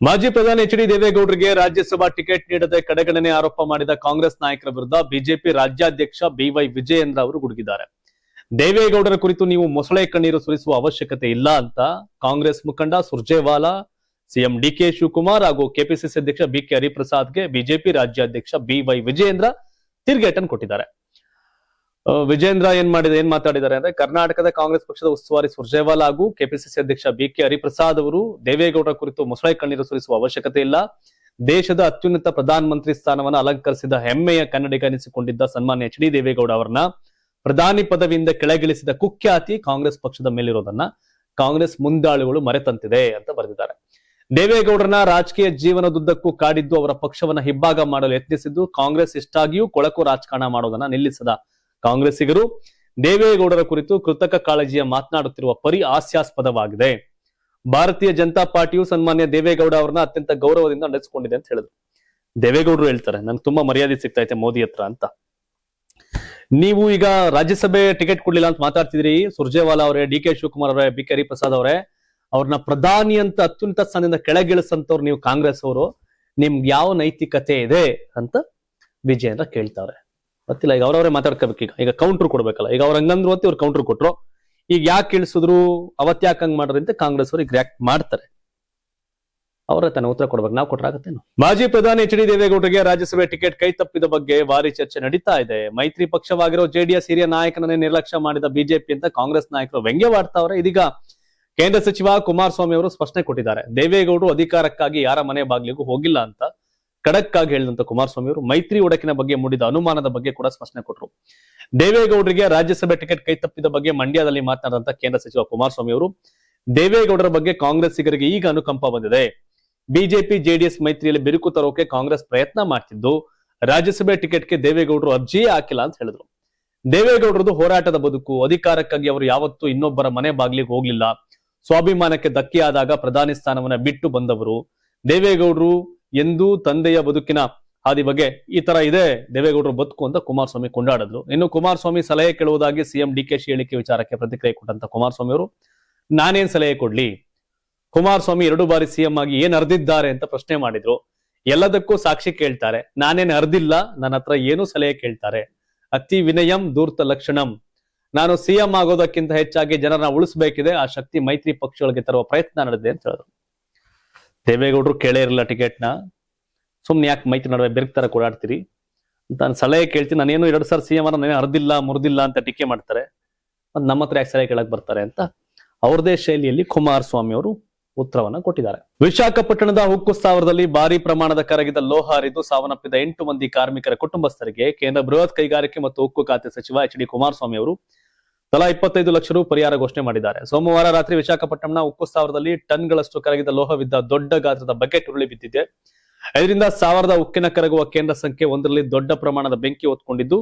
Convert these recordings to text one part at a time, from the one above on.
ಮಾಜಿ ಪ್ರಧಾನಿ H D ದೇವೇಗೌಡರಿಗೆ Rajya Sabha ticket ನೀಡದೆ ಕಡೆಗಣನೆ ಆರೋಪ ಮಾಡಿದ ಕಾಂಗ್ರೆಸ್ ನಾಯಕರ ವಿರುದ್ಧ ಬಿಜೆಪಿ ರಾಜ್ಯಾಧ್ಯಕ್ಷ ಬಿವೈ ವಿಜಯೇಂದ್ರ ಅವರು ಗುಡುಗಿದ್ದಾರೆ. ದೇವೇಗೌಡರ ಕುರಿತು ನೀವು ಮೊಸಳೆ ಕಣ್ಣೀರು ಸುರಿಸುವ ಅವಶ್ಯಕತೆ ಇಲ್ಲ ಅಂತ ಕಾಂಗ್ರೆಸ್ ಮುಖಂಡ ಸುರ್ಜೇವಾಲಾ, ಸಿಎಂ ಡಿಕೆ ಶಿವಕುಮಾರ್ ಹಾಗೂ ಕೆಪಿಸಿಸಿ ಅಧ್ಯಕ್ಷ ಬಿಕೆ ಹರಿಪ್ರಸಾದ್ಗೆ ಬಿಜೆಪಿ ರಾಜ್ಯಾಧ್ಯಕ್ಷ ಬಿವೈ ವಿಜಯೇಂದ್ರ ತಿರುಗೇಟನ್ನು ಕೊಟ್ಟಿದ್ದಾರೆ. ವಿಜೇಂದ್ರ ಏನ್ ಮಾತಾಡಿದ್ದಾರೆ ಅಂದ್ರೆ, ಕರ್ನಾಟಕದ ಕಾಂಗ್ರೆಸ್ ಪಕ್ಷದ ಉಸ್ತುವಾರಿ ಸುರ್ಜೇವಾಲಾ ಹಾಗೂ ಕೆಪಿಸಿಸಿ ಅಧ್ಯಕ್ಷ ಬಿಕೆ ಹರಿಪ್ರಸಾದ್ ಅವರು ದೇವೇಗೌಡರ ಕುರಿತು ಮೊಸಳೆ ಕಣ್ಣೀರು ಸುರಿಸುವ ಅವಶ್ಯಕತೆ ಇಲ್ಲ. ದೇಶದ ಅತ್ಯುನ್ನತ ಪ್ರಧಾನಮಂತ್ರಿ ಸ್ಥಾನವನ್ನು ಅಲಂಕರಿಸಿದ ಹೆಮ್ಮೆಯ ಕನ್ನಡಿಗ ಎನಿಸಿಕೊಂಡಿದ್ದ ಸನ್ಮಾನ್ಯ ಎಚ್ ಡಿ ದೇವೇಗೌಡ ಅವರನ್ನ ಪ್ರಧಾನಿ ಪದವಿಯಿಂದ ಕೆಳಗಿಳಿಸಿದ ಕುಖ್ಯಾತಿ ಕಾಂಗ್ರೆಸ್ ಪಕ್ಷದ ಮೇಲಿರೋದನ್ನ ಕಾಂಗ್ರೆಸ್ ಮುಂದಾಳುಗಳು ಮರೆತಂತಿದೆ ಅಂತ ಬರೆದಿದ್ದಾರೆ. ದೇವೇಗೌಡರನ್ನ ರಾಜಕೀಯ ಜೀವನದುದ್ದಕ್ಕೂ ಕಾಡಿದ್ದು ಅವರ ಪಕ್ಷವನ್ನ ಹಿಬ್ಬಾಗ ಮಾಡಲು ಯತ್ನಿಸಿದ್ದು ಕಾಂಗ್ರೆಸ್ ಇಷ್ಟಾಗಿಯೂ ಕೊಳಕು ರಾಜಕಾರಣ ಮಾಡೋದನ್ನ ನಿಲ್ಲಿಸದ ಕಾಂಗ್ರೆಸ್ಸಿಗರು ದೇವೇಗೌಡರ ಕುರಿತು ಕೃತಕ ಕಾಳಜಿಯ ಮಾತನಾಡುತ್ತಿರುವ ಪರಿ ಹಾಸ್ಯಾಸ್ಪದವಾಗಿದೆ. ಭಾರತೀಯ ಜನತಾ ಪಾರ್ಟಿಯು ಸನ್ಮಾನ್ಯ ದೇವೇಗೌಡ ಅವರನ್ನ ಅತ್ಯಂತ ಗೌರವದಿಂದ ನಡೆಸಿಕೊಂಡಿದೆ ಅಂತ ಹೇಳಿದ್ರು. ದೇವೇಗೌಡರು ಹೇಳ್ತಾರೆ, ನನ್ಗೆ ತುಂಬಾ ಮರ್ಯಾದೆ ಸಿಗ್ತಾ ಐತೆ ಮೋದಿ ಹತ್ರ ಅಂತ. ನೀವು ಈಗ ರಾಜ್ಯಸಭೆ ಟಿಕೆಟ್ ಕೊಡ್ಲಿಲ್ಲ ಅಂತ ಮಾತಾಡ್ತಿದ್ರಿ. ಸುರ್ಜೇವಾಲಾ ಅವರೇ, ಡಿ ಕೆ ಶಿವಕುಮಾರ್ ಅವರೇ, ಬಿ ಕೆ ಹರಿಪ್ರಸಾದ್ ಅವರೇ, ಅವ್ರನ್ನ ಪ್ರಧಾನಿ ಅಂತ ಅತ್ಯುನ್ನತ ಸ್ಥಾನದಿಂದ ಕೆಳಗಿಳಿಸಂತವ್ರು ನೀವು ಕಾಂಗ್ರೆಸ್ ಅವರು, ನಿಮ್ಗೆ ಯಾವ ನೈತಿಕತೆ ಇದೆ ಅಂತ ವಿಜಯೇಂದ್ರ ಕೇಳ್ತಾವ್ರೆ. ಗೊತ್ತಿಲ್ಲ, ಈಗ ಅವ್ರವರೇ ಮಾತಾಡ್ಕೋಬೇಕು. ಈಗ ಕೌಂಟರ್ ಕೊಡ್ಬೇಕಲ್ಲ. ಈಗ ಅವ್ರ ಹಂಗಂದ್ರು ಅಂತ ಇವ್ರು ಕೌಂಟರ್ ಕೊಟ್ರು. ಈಗ ಯಾಕೆ ಇಳಿಸಿದ್ರು, ಅವತ್ಯಾಕ ಹಂಗ್ ಮಾಡ್ರಿ ಅಂತ ಕಾಂಗ್ರೆಸ್ ಅವರು ಈಗ ರಿಯಾಕ್ಟ್ ಮಾಡ್ತಾರೆ. ಅವರ ತಾನೆ ಉತ್ತರ ಕೊಡ್ಬೇಕು, ನಾವು ಕೊಟ್ರಾಗತ್ತೇನು. ಮಾಜಿ ಪ್ರಧಾನಿ ಎಚ್ ಡಿ ದೇವೇಗೌಡರಿಗೆ ರಾಜ್ಯಸಭೆ ಟಿಕೆಟ್ ಕೈ ತಪ್ಪಿದ ಬಗ್ಗೆ ಭಾರಿ ಚರ್ಚೆ ನಡೀತಾ ಇದೆ. ಮೈತ್ರಿ ಪಕ್ಷವಾಗಿರೋ ಜೆಡಿಎಸ್ ಹಿರಿಯ ನಾಯಕನನ್ನೇ ನಿರ್ಲಕ್ಷ್ಯ ಮಾಡಿದ ಬಿಜೆಪಿ ಅಂತ ಕಾಂಗ್ರೆಸ್ ನಾಯಕರು ವ್ಯಂಗ್ಯವಾಡ್ತಾವ್ರೆ. ಇದೀಗ ಕೇಂದ್ರ ಸಚಿವ ಕುಮಾರಸ್ವಾಮಿ ಅವರು ಸ್ಪಷ್ಟನೆ ಕೊಟ್ಟಿದ್ದಾರೆ. ದೇವೇಗೌಡರು ಅಧಿಕಾರಕ್ಕಾಗಿ ಯಾರ ಮನೆ ಬಾಗಿಲಿಗೂ ಹೋಗಿಲ್ಲ ಅಂತ ಖಡಕ್ ಆಗಿ ಹೇಳಿದಂತ ಕುಮಾರಸ್ವಾಮಿ ಅವರು ಮೈತ್ರಿ ಒಡಕಿನ ಬಗ್ಗೆ ಮೂಡಿದ ಅನುಮಾನದ ಬಗ್ಗೆ ಕೂಡ ಸ್ಪಷ್ಟನೆ ಕೊಟ್ಟರು. ದೇವೇಗೌಡರಿಗೆ ರಾಜ್ಯಸಭೆ ಟಿಕೆಟ್ ಕೈ ತಪ್ಪಿದ ಬಗ್ಗೆ ಮಂಡ್ಯದಲ್ಲಿ ಮಾತನಾಡಿದಂತ ಕೇಂದ್ರ ಸಚಿವ ಕುಮಾರಸ್ವಾಮಿ ಅವರು, ದೇವೇಗೌಡರ ಬಗ್ಗೆ ಕಾಂಗ್ರೆಸ್ಸಿಗರಿಗೆ ಈಗ ಅನುಕಂಪ ಬಂದಿದೆ. ಬಿಜೆಪಿ ಜೆಡಿಎಸ್ ಮೈತ್ರಿಯಲ್ಲಿ ಬಿರುಕು ತರೋಕೆ ಕಾಂಗ್ರೆಸ್ ಪ್ರಯತ್ನ ಮಾಡ್ತಿದ್ದು ರಾಜ್ಯಸಭೆ ಟಿಕೆಟ್ಗೆ ದೇವೇಗೌಡರು ಅರ್ಜಿಯೇ ಹಾಕಿಲ್ಲ ಅಂತ ಹೇಳಿದ್ರು. ದೇವೇಗೌಡರದು ಹೋರಾಟದ ಬದುಕು. ಅಧಿಕಾರಕ್ಕಾಗಿ ಅವರು ಯಾವತ್ತೂ ಇನ್ನೊಬ್ಬರ ಮನೆ ಬಾಗಿಲಿಗೆ ಹೋಗ್ಲಿಲ್ಲ. ಸ್ವಾಭಿಮಾನಕ್ಕೆ ಧಕ್ಕೆಯಾದಾಗ ಪ್ರಧಾನಿ ಸ್ಥಾನವನ್ನ ಬಿಟ್ಟು ಬಂದವರು. ದೇವೇಗೌಡರು ಎಂದು ತಂದೆಯ ಬದುಕಿನ ಹಾದಿ ಬಗ್ಗೆ ಈ ತರ ಇದೆ ದೇವೇಗೌಡರು ಬದುಕು ಅಂತ ಕುಮಾರಸ್ವಾಮಿ ಕೊಂಡಾಡಿದ್ರು. ಇನ್ನು ಕುಮಾರಸ್ವಾಮಿ ಸಲಹೆ ಕೇಳುವುದಾಗಿ ಸಿಎಂ ಡಿಕೆಶಿ ಹೇಳಿಕೆ ವಿಚಾರಕ್ಕೆ ಪ್ರತಿಕ್ರಿಯೆ ಕೊಟ್ಟಂತ ಕುಮಾರಸ್ವಾಮಿ ಅವರು, ನಾನೇನ್ ಸಲಹೆ ಕೊಡ್ಲಿ, ಕುಮಾರಸ್ವಾಮಿ 2 ಬಾರಿ ಸಿಎಂ ಆಗಿ ಏನ್ ಅರ್ದಿದ್ದಾರೆ ಅಂತ ಪ್ರಶ್ನೆ ಮಾಡಿದ್ರು. ಎಲ್ಲದಕ್ಕೂ ಸಾಕ್ಷಿ ಕೇಳ್ತಾರೆ, ನಾನೇನ್ ಅರ್ದಿಲ್ಲ, ನನ್ನ ಹತ್ರ ಏನು ಸಲಹೆ ಕೇಳ್ತಾರೆ. ಅತಿ ವಿನಯಂ ಧೂರ್ತ ಲಕ್ಷಣಂ. ನಾನು ಸಿಎಂ ಆಗೋದಕ್ಕಿಂತ ಹೆಚ್ಚಾಗಿ ಜನರನ್ನ ಉಳಿಸಬೇಕಿದೆ. ಆ ಶಕ್ತಿ ಮೈತ್ರಿ ಪಕ್ಷಗಳಿಗೆ ತರುವ ಪ್ರಯತ್ನ ನಡೆದಿದೆ ಅಂತ ಹೇಳಿದ್ರು. ದೇವೇಗೌಡರು ಕೇಳೇ ಇರಲಿಲ್ಲ ಟಿಕೆಟ್ನ, ಸುಮ್ನೆ ಯಾಕೆ ಮೈತ್ರಿ ನಡುವೆ ಬೆರಗ್ತರ ಓಡಾಡ್ತೀರಿ ಅಂತ ನಾನು ಸಲಹೆ ಕೇಳ್ತೀನಿ. ನಾನೇನು 2 ಸಾರಿ ಸಿಎಂ ನಾನೇನು ಅರ್ದಿಲ್ಲ ಮುರಿದಿಲ್ಲ ಅಂತ ಟೀಕೆ ಮಾಡ್ತಾರೆ. ನಮ್ಮ ಹತ್ರ ಯಾಕೆ ಸಲಹೆ ಕೇಳಕ್ ಬರ್ತಾರೆ ಅಂತ ಅವ್ರದೇ ಶೈಲಿಯಲ್ಲಿ ಕುಮಾರಸ್ವಾಮಿ ಅವರು ಉತ್ತರವನ್ನ ಕೊಟ್ಟಿದ್ದಾರೆ. ವಿಶಾಖಪಟ್ಟಣದ ಉಕ್ಕು ಸ್ಥಾವರದಲ್ಲಿ ಭಾರಿ ಪ್ರಮಾಣದ ಕರಗಿದ ಲೋಹ ಹರಿದು ಸಾವನ್ನಪ್ಪಿದ 8 ಮಂದಿ ಕಾರ್ಮಿಕರ ಕುಟುಂಬಸ್ಥರಿಗೆ ಕೇಂದ್ರ ಬೃಹತ್ ಕೈಗಾರಿಕೆ ಮತ್ತು ಉಕ್ಕು ಖಾತೆ ಸಚಿವ ಎಚ್ ಡಿ ಕುಮಾರಸ್ವಾಮಿ ಅವರು ತಲಾ 25 ಲಕ್ಷ ರು ಪರಿಹಾರ ಘೋಷಣೆ ಮಾಡಿದ್ದಾರೆ. ಸೋಮವಾರ ರಾತ್ರಿ ವಿಶಾಖಪಟ್ಟಣಂನ ಉಕ್ಕು ಸ್ಥಾವರದಲ್ಲಿ ಟನ್ಗಳಷ್ಟು ಕರಗಿದ ಲೋಹವಿದ್ದ ದೊಡ್ಡ ಗಾತ್ರದ ಬಕೆಟ್ ಉರುಳಿ ಬಿದ್ದಿದೆ. ಇದರಿಂದ 1000 ಉಕ್ಕಿನ ಕರಗುವ ಕೇಂದ್ರ ಸಂಖ್ಯೆ 1ರಲ್ಲಿ ದೊಡ್ಡ ಪ್ರಮಾಣದ ಬೆಂಕಿ ಹೊತ್ಕೊಂಡಿದ್ದು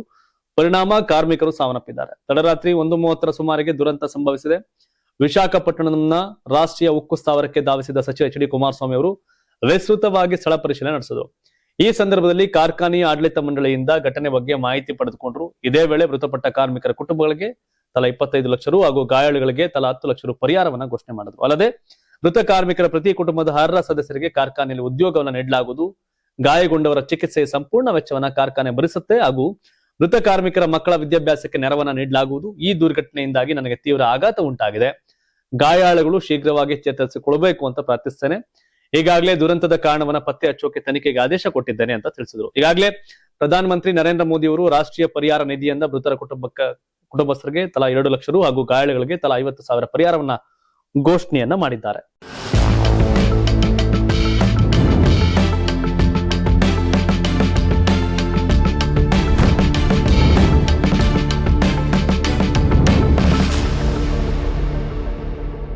ಪರಿಣಾಮ ಕಾರ್ಮಿಕರು ಸಾವನ್ನಪ್ಪಿದ್ದಾರೆ. ತಡರಾತ್ರಿ 1:30 ಸುಮಾರಿಗೆ ದುರಂತ ಸಂಭವಿಸಿದೆ. ವಿಶಾಖಪಟ್ಟಣಂನ ರಾಷ್ಟ್ರೀಯ ಉಕ್ಕು ಸ್ಥಾವರಕ್ಕೆ ಧಾವಿಸಿದ ಸಚಿವ ಎಚ್ ಡಿ ಕುಮಾರಸ್ವಾಮಿ ಅವರು ವಿಸ್ತೃತವಾಗಿ ಸ್ಥಳ ಪರಿಶೀಲನೆ ನಡೆಸಿದರು. ಈ ಸಂದರ್ಭದಲ್ಲಿ ಕಾರ್ಖಾನೆಯ ಆಡಳಿತ ಮಂಡಳಿಯಿಂದ ಘಟನೆ ಬಗ್ಗೆ ಮಾಹಿತಿ ಪಡೆದುಕೊಂಡರು. ಇದೇ ವೇಳೆ ಮೃತಪಟ್ಟ ಕಾರ್ಮಿಕರ ಕುಟುಂಬಗಳಿಗೆ ತಲಾ 25 ಲಕ್ಷ ರು ಹಾಗೂ ಗಾಯಾಳುಗಳಿಗೆ ತಲಾ 10 ಲಕ್ಷ ರು ಪರಿಹಾರವನ್ನ ಘೋಷಣೆ ಮಾಡಿದ್ರು. ಅಲ್ಲದೆ ಮೃತ ಕಾರ್ಮಿಕರ ಪ್ರತಿ ಕುಟುಂಬದ 6 ಸದಸ್ಯರಿಗೆ ಕಾರ್ಖಾನೆಯಲ್ಲಿ ಉದ್ಯೋಗವನ್ನು ನೀಡಲಾಗುವುದು. ಗಾಯಗೊಂಡವರ ಚಿಕಿತ್ಸೆಯ ಸಂಪೂರ್ಣ ವೆಚ್ಚವನ್ನ ಕಾರ್ಖಾನೆ ಭರಿಸುತ್ತೆ ಹಾಗೂ ಮೃತ ಕಾರ್ಮಿಕರ ಮಕ್ಕಳ ವಿದ್ಯಾಭ್ಯಾಸಕ್ಕೆ ನೆರವನ್ನ ನೀಡಲಾಗುವುದು. ಈ ದುರ್ಘಟನೆಯಿಂದಾಗಿ ನನಗೆ ತೀವ್ರ ಆಘಾತ ಉಂಟಾಗಿದೆ. ಗಾಯಾಳುಗಳು ಶೀಘ್ರವಾಗಿ ಚೇತರಿಸಿಕೊಳ್ಳಬೇಕು ಅಂತ ಪ್ರಾರ್ಥಿಸ್ತೇನೆ. ಈಗಾಗಲೇ ದುರಂತದ ಕಾರಣವನ್ನ ಪತ್ತೆ ಹಚ್ಚೋಕೆ ತನಿಖೆಗೆ ಆದೇಶ ಕೊಟ್ಟಿದ್ದೇನೆ ಅಂತ ತಿಳಿಸಿದ್ರು. ಈಗಾಗಲೇ ಪ್ರಧಾನಮಂತ್ರಿ ನರೇಂದ್ರ ಮೋದಿ ಅವರು ರಾಷ್ಟ್ರೀಯ ಪರಿಹಾರ ನಿಧಿಯಿಂದ ಮೃತರ ಕುಟುಂಬಸ್ಥರಿಗೆ ತಲಾ 2 ಲಕ್ಷ ರು ಹಾಗೂ ಗಾಯಾಳುಗಳಿಗೆ ತಲಾ 50,000 ಪರಿಹಾರವನ್ನ ಘೋಷಣೆಯನ್ನ ಮಾಡಿದ್ದಾರೆ.